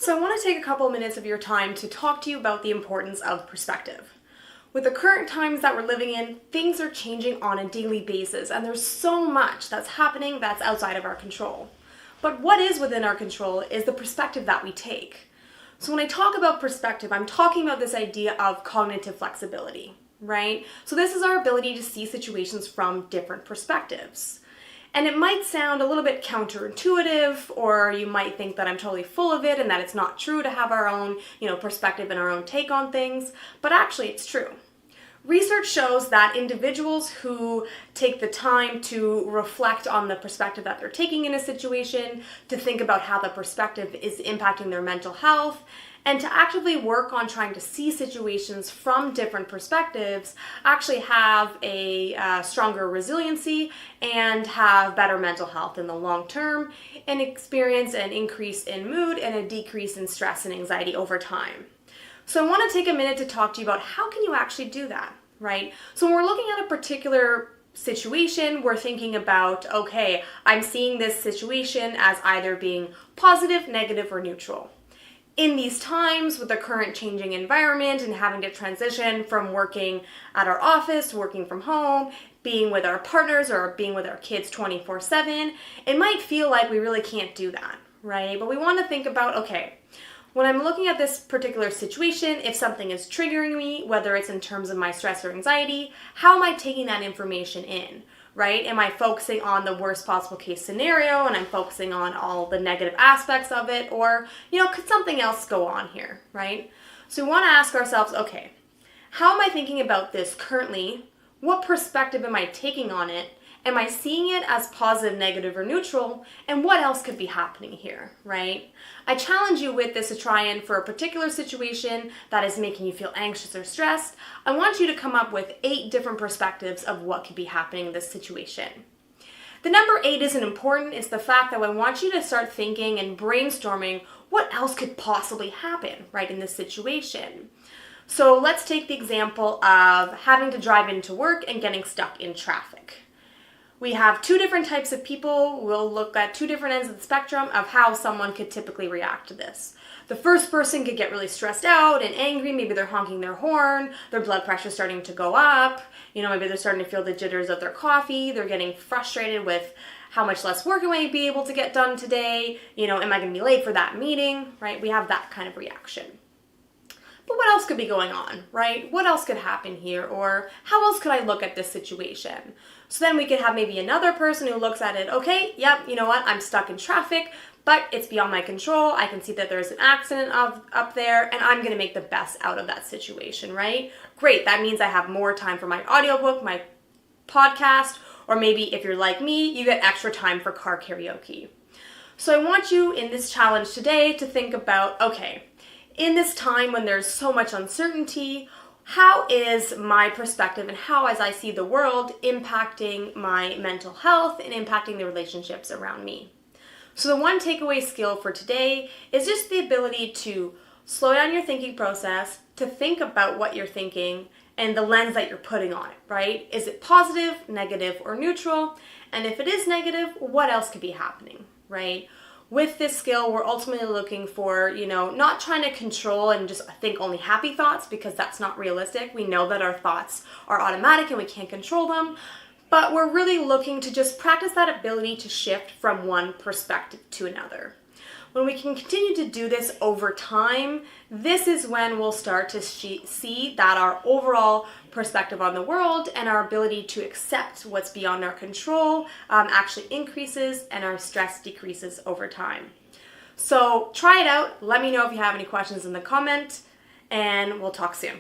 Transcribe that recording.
So I want to take a couple minutes of your time to talk to you about the importance of perspective. With the current times that we're living in, things are changing on a daily basis, and there's so much that's happening that's outside of our control. But what is within our control is the perspective that we take. So when I talk about perspective, I'm talking about this idea of cognitive flexibility, right? So this is our ability to see situations from different perspectives. And it might sound a little bit counterintuitive, or you might think that I'm totally full of it and that it's not true to have our own, perspective and our own take on things, but actually it's true. Research shows that individuals who take the time to reflect on the perspective that they're taking in a situation, to think about how the perspective is impacting their mental health, and to actively work on trying to see situations from different perspectives, actually have a stronger resiliency and have better mental health in the long term, and experience an increase in mood and a decrease in stress and anxiety over time. So I want to take a minute to talk to you about how can you actually do that, right? So when we're looking at a particular situation, we're thinking about, okay, I'm seeing this situation as either being positive, negative, or neutral. In these times, with the current changing environment and having to transition from working at our office to working from home, being with our partners or being with our kids 24/7, it might feel like we really can't do that, right? But we want to think about, okay, when I'm looking at this particular situation, if something is triggering me, whether it's in terms of my stress or anxiety, how am I taking that information in, right? Am I focusing on the worst possible case scenario and I'm focusing on all the negative aspects of it? Or, could something else go on here, right? So we want to ask ourselves, okay, how am I thinking about this currently? What perspective am I taking on it? Am I seeing it as positive, negative, or neutral? And what else could be happening here, right? I challenge you with this to try and, for a particular situation that is making you feel anxious or stressed, I want you to come up with 8 different perspectives of what could be happening in this situation. The number 8 isn't important. It's the fact that I want you to start thinking and brainstorming what else could possibly happen, right, in this situation. So let's take the example of having to drive into work and getting stuck in traffic. We have 2 different types of people. We'll look at 2 different ends of the spectrum of how someone could typically react to this. The first person could get really stressed out and angry. Maybe they're honking their horn, their blood pressure's starting to go up, maybe they're starting to feel the jitters of their coffee, they're getting frustrated with how much less work am I be able to get done today, am I going to be late for that meeting, right? We have that kind of reaction. But what else could be going on, right? What else could happen here? Or how else could I look at this situation? So then we could have maybe another person who looks at it, okay, yep, you know what, I'm stuck in traffic, but it's beyond my control. I can see that there's an accident up there, and I'm going to make the best out of that situation, right? Great, that means I have more time for my audiobook, my podcast, or maybe if you're like me, you get extra time for car karaoke. So I want you in this challenge today to think about, okay, in this time when there's so much uncertainty, how is my perspective and how, as I see the world, impacting my mental health and impacting the relationships around me? So the one takeaway skill for today is just the ability to slow down your thinking process, to think about what you're thinking and the lens that you're putting on it, right? Is it positive, negative, or neutral? And if it is negative, what else could be happening, right? With this skill, we're ultimately looking for, not trying to control and just think only happy thoughts, because that's not realistic. We know that our thoughts are automatic and we can't control them, but we're really looking to just practice that ability to shift from one perspective to another. When we can continue to do this over time, this is when we'll start to see that our overall perspective on the world and our ability to accept what's beyond our control actually increases, and our stress decreases over time. So try it out. Let me know if you have any questions in the comment, and we'll talk soon.